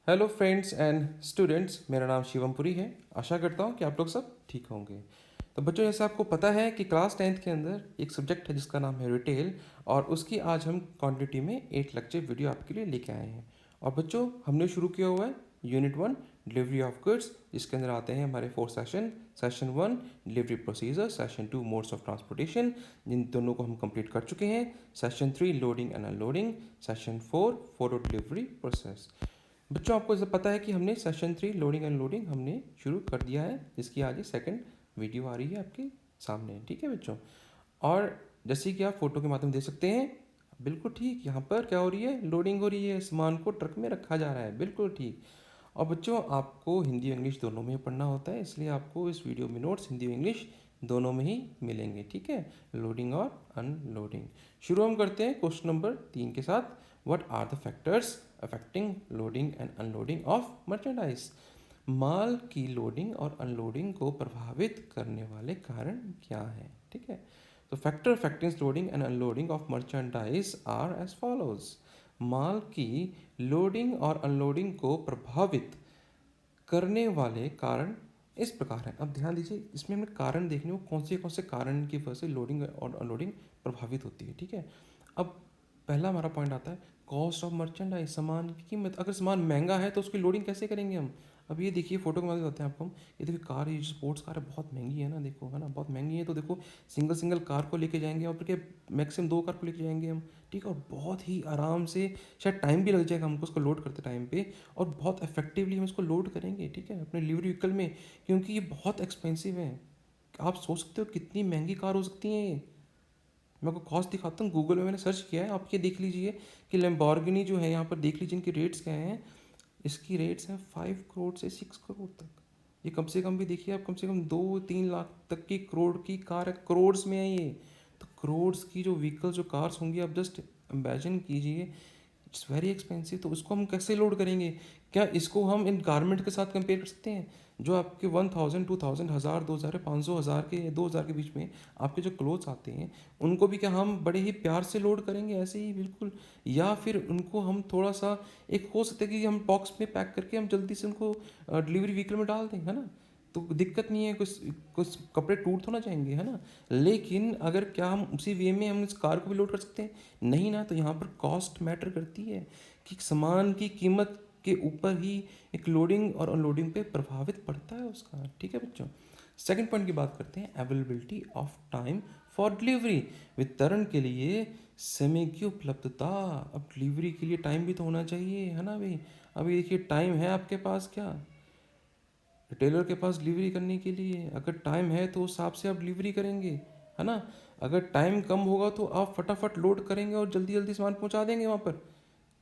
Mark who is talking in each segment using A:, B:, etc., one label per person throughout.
A: Hello friends and students, मेरा नाम शिवम पुरी है। आशा करता हूँ कि आप लोग सब ठीक होंगे। तो बच्चों, जैसे आपको पता है कि क्लास 10th के अंदर एक सब्जेक्ट है जिसका नाम है रिटेल, और उसकी आज हम क्वांटिटी में एक लेक्चर वीडियो आपके लिए लेके आए हैं। और बच्चों, हमने शुरू किया हुआ है यूनिट 1 डिलीवरी ऑफ गुड्स, जिसके अंदर आते हैं हमारे 4 session. Session 1 delivery procedure, session 2 modes of transportation, जिन दोनों को हम कंप्लीट कर चुके हैं। Session 3 loading and unloading, session 4 photo delivery process. बच्चों, आपको जैसे पता है कि हमने सेशन 3 लोडिंग एंड लोडिंग हमने शुरू कर दिया है, जिसकी आज ये सेकंड वीडियो आ रही है आपके सामने। ठीक है बच्चों, और जैसे कि आप फोटो के माध्यम देख सकते हैं, बिल्कुल ठीक, यहाँ पर क्या हो रही है, लोडिंग हो रही है, सामान को ट्रक में रखा जा रहा है, बिल्कुल ठीक। और बच्चों, आपको हिंदी और इंग्लिश दोनों में ही पढ़ना होता है, इसलिए आपको इस वीडियो में नोट्स हिंदी और इंग्लिश दोनों में ही मिलेंगे। ठीक है, लोडिंग और अनलोडिंग। शुरू हम करते हैं क्वेश्चन नंबर 3 के साथ। What are the factors affecting loading and unloading of merchandise? माल की लोडिंग और अनलोडिंग को प्रभावित करने वाले कारण क्या हैं? ठीक है, तो factor affecting loading and unloading of merchandise are as follows. माल की लोडिंग और अनलोडिंग को प्रभावित करने वाले कारण इस प्रकार हैं। अब ध्यान दीजिए, इसमें हमें कारण देखने को कौन से कारण की वजह से लोडिंग और अनलोडिंग प्रभावित होती है। ठीक है, अब पहला हमारा पॉइंट आता है कॉस्ट ऑफ मर्चेंडाइज, सामान की कीमत। अगर सामान महंगा है तो उसकी लोडिंग कैसे करेंगे हम? अब ये देखिए, फोटो के माध्यम बताते हैं आपको हम। ये देखिए कार, ये स्पोर्ट्स कार है, बहुत महंगी है ना, देखो है ना, बहुत महंगी है। तो देखो, सिंगल सिंगल कार को लेके जाएंगे और फिर मैक्सिमम 2 कार को लेके जाएंगे हम। ठीक है, और बहुत ही आराम से, शायद टाइम भी लग जाएगा हमको उसको लोड करते टाइम पे, और बहुत इफेक्टिवली हम इसको लोड करेंगे। ठीक है, अपने डिलीवरी व्हीकल में, क्योंकि ये बहुत एक्सपेंसिव है। आप सोच सकते हो कितनी महंगी कार हो सकती है ये। मैं आपको कॉस्ट दिखाता हूँ, गूगल में मैंने सर्च किया है, आप ये देख लीजिए कि लैम्बोर्गिनी जो है, यहाँ पर देख लीजिए इनके रेट्स क्या हैं। इसकी रेट्स हैं 5 करोड़ से 6 करोड़ तक। ये कम से कम भी देखिए आप, कम से कम 2-3 लाख तक की करोड़ की कार है, करोड़्स में है ये। तो करोड़्स की जो व्हीकल, जो कार्स होंगी, आप जस्ट इमेजिन कीजिए, इट्स वेरी एक्सपेंसिव। तो उसको हम कैसे लोड करेंगे? क्या इसको हम इन गारमेंट के साथ कंपेयर कर सकते हैं, जो आपके 1000, 2000, 1000, 2000, 500, 1000 के, 2000 के बीच में आपके जो क्लोथ्स आते हैं, उनको भी क्या हम बड़े ही प्यार से लोड करेंगे ऐसे ही बिल्कुल? या फिर उनको हम थोड़ा सा, एक हो सकता है कि हम बॉक्स में पैक करके हम जल्दी से उनको डिलीवरी व्हीकल में डाल दें, है ना, तो दिक्कत नहीं है, कुछ कुछ कपड़े टूट तो ना जाएंगे, है ना। लेकिन अगर क्या हम उसी वे में हम इस कार को भी लोड कर सकते हैं? नहीं ना। तो यहाँ पर कॉस्ट मैटर करती है कि सामान की कीमत के ऊपर ही एक लोडिंग और अनलोडिंग पे प्रभावित पड़ता है उसका। ठीक है बच्चों, सेकंड पॉइंट की बात करते हैं, availability of time for delivery. वितरण के लिए समय की उपलब्धता। अब डिलीवरी के लिए टाइम भी तो होना चाहिए, है ना भाई। अभी देखिए, टाइम है आपके पास क्या, रिटेलर के पास डिलीवरी करने के लिए? अगर टाइम है तो उस हिसाब से आप डिलीवरी करेंगे, है ना। अगर टाइम कम होगा तो आप फटाफट लोड करेंगे और जल्दी जल्दी सामान पहुंचा देंगे वहाँ पर।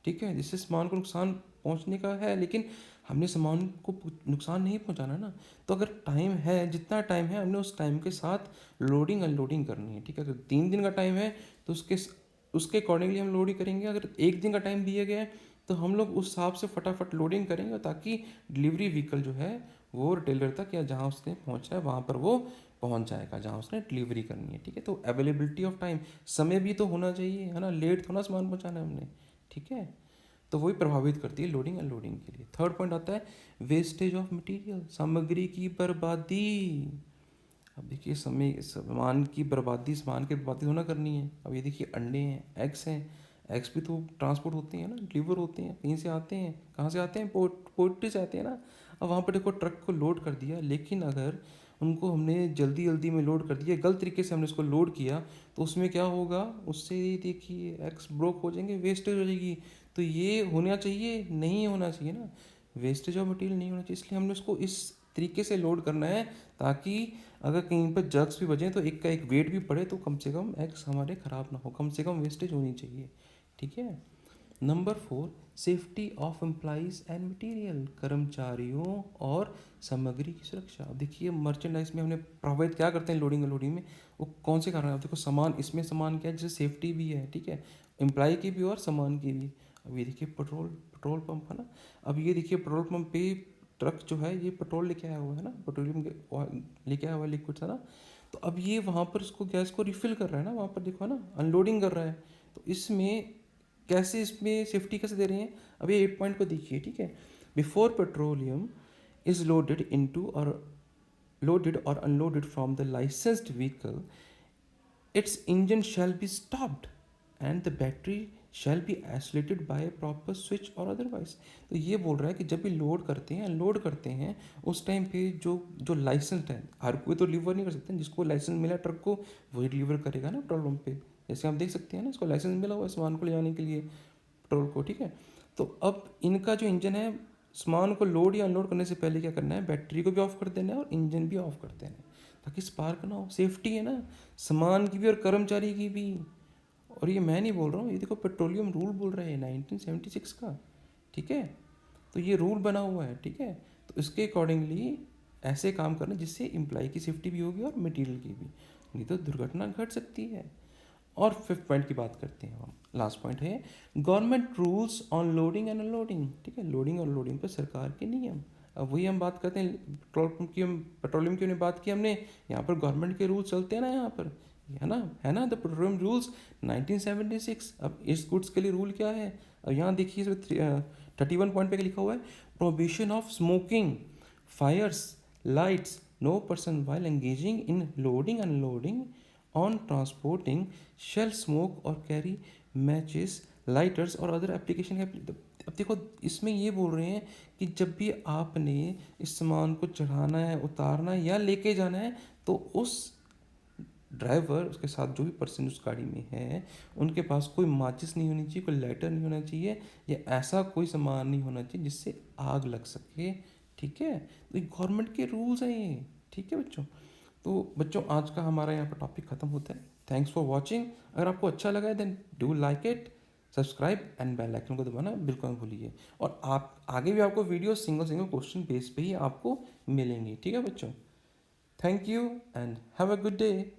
A: ठीक है, जिससे सामान को नुकसान पहुंचने का है, लेकिन हमने सामान को नुकसान नहीं पहुंचाना ना। तो अगर टाइम है, जितना टाइम है, हमने उस टाइम के साथ लोडिंग अनलोडिंग करनी है। ठीक है, अगर 3 दिन का टाइम है तो उसके उसके अकॉर्डिंगली हम लोडिंग करेंगे। अगर 1 दिन का टाइम दिया गया है तो हम लोग उस हिसाब से फटाफट लोडिंग करेंगे, ताकि डिलीवरी व्हीकल जो है वो रिटेलर तक, या जहाँ उसने पहुँचना है वहाँ पर वो पहुँच जाएगा, जहाँ उसने डिलीवरी करनी है। ठीक है, तो अवेलेबिलिटी ऑफ टाइम, समय भी तो होना चाहिए, है ना, लेट थोड़ा सामान पहुँचाना है हमने। ठीक है, तो वही प्रभावित करती है लोडिंग अनलोडिंग के लिए। थर्ड पॉइंट आता है वेस्टेज ऑफ मटेरियल, सामग्री की बर्बादी। अब देखिए, समय सामान की बर्बादी, सामान की बर्बादी होना करनी है। अब ये देखिए, अंडे हैं, एग्स हैं, एग्स भी तो ट्रांसपोर्ट होते हैं ना, डिलीवर होते हैं, कहीं से आते हैं, कहाँ से आते हैं, पोर्ट्री से आते हैं ना। अब वहाँ पर देखो, ट्रक को लोड कर दिया, लेकिन अगर उनको हमने जल्दी जल्दी में लोड कर दिया, गलत तरीके से हमने उसको लोड किया, तो उसमें क्या होगा, उससे देखिए एग्स ब्रोक हो जाएंगे, वेस्टेज हो जाएगी। तो ये होना चाहिए, नहीं होना चाहिए ना, वेस्टेज ऑफ मटेरियल नहीं होना चाहिए। इसलिए हमने उसको इस तरीके से लोड करना है, ताकि अगर कहीं पर जग्स भी बजें तो एक का एक वेट भी पड़े, तो कम से कम एग्स हमारे ख़राब ना हो, कम से कम वेस्टेज होनी चाहिए। ठीक है, number 4, safety of employees and material, कर्मचारियों और सामग्री की सुरक्षा। अब देखिए, मर्चेंडाइज में हमने प्रभावित क्या करते हैं लोडिंग अनलोडिंग में, वो कौन से कारण है? अब देखो, सामान, इसमें सामान क्या है, जैसे सेफ्टी भी है, ठीक है, एम्प्लॉय की भी और सामान की भी। अब ये देखिए, पेट्रोल पेट्रोल पंप है ना। अब ये देखिए, पेट्रोल पंप पे ट्रक जो है ये पेट्रोल लेके आया हुआ है ना, पेट्रोलियम लेके आया हुआ लिक्विड है ना। तो अब ये वहाँ पर उसको, गैस को रिफिल कर रहा है ना, वहाँ पर देखो है ना, अनलोडिंग कर रहा है। तो इसमें कैसे, इसमें सेफ्टी कैसे दे रहे हैं? अब ये 8 पॉइंट को देखिए। ठीक है, before petroleum is loaded or unloaded from the licensed vehicle, its engine shall be stopped and the battery shall be isolated by a proper switch or otherwise. तो ये बोल रहा है कि जब भी लोड करते हैं अनलोड करते हैं उस टाइम पे जो जो लाइसेंस है, हर कोई तो डिलीवर नहीं कर सकता, जिसको लाइसेंस मिला ट्रक को वही डिलीवर करेगा ना पेट्रोल पंप पे। जैसे आप देख सकते हैं ना, इसको लाइसेंस मिला हुआ है सामान को ले जाने के लिए पेट्रोल को, ठीक है। तो अब इनका जो इंजन है, सामान को लोड या अनलोड करने से पहले क्या करना है, बैटरी को भी ऑफ कर देना है और इंजन भी ऑफ कर देना है, ताकि स्पार्क ना हो। सेफ्टी है ना, सामान की भी और कर्मचारी की भी। और ये मैं नहीं बोल रहा हूँ, ये देखो पेट्रोलियम रूल बोल रहे हैं 1976 का, ठीक है। तो ये रूल बना हुआ है, ठीक है। तो इसके अकॉर्डिंगली ऐसे काम करना जिससे एम्प्लॉय की सेफ्टी भी होगी और मटेरियल की भी, नहीं तो दुर्घटना घट सकती है। और फिफ्थ पॉइंट की बात करते हैं हम, लास्ट पॉइंट है government rules on loading and unloading, ठीक है। लोडिंग और लोडिंग पर सरकार के नियम। अब वही हम बात करते हैं पेट्रोल पंप की, हम पेट्रोलियम की हमने बात की हमने, यहाँ पर गवर्नमेंट के रूल्स चलते हैं ना यहाँ पर, है ना द पेट्रोलियम रूल्स 1976। अब इस गुड्स के लिए रूल क्या है, अब यहाँ देखिए 31 पॉइंट पे लिखा हुआ है prohibition of smoking, fires, lights, no person while engaging in loading unloading on transporting shall smoke और कैरी मैचेस, लाइटर्स और अदर एप्लीकेशन। अब देखो इसमें ये बोल रहे हैं कि जब भी आपने इस सामान को चढ़ाना है, उतारना है या लेके जाना है, तो उस ड्राइवर, उसके साथ जो भी पर्सन उस गाड़ी में है, उनके पास कोई माचिस नहीं होनी चाहिए, कोई लाइटर नहीं होना चाहिए, या ऐसा कोई सामान नहीं होना चाहिए जिससे आग लग सके, ठीक है। तो ये गवर्नमेंट के रूल्स हैं ये, ठीक है बच्चों। तो बच्चों आज का हमारा यहाँ पर टॉपिक ख़त्म होता है। Thanks for watching. अगर आपको अच्छा लगा है then do like it, subscribe and bell icon को दबाना बिल्कुल मत भूलिए। और आप आगे भी आपको video single single question base पे ही आपको मिलेंगी, ठीक है बच्चों। Thank you and have a good day.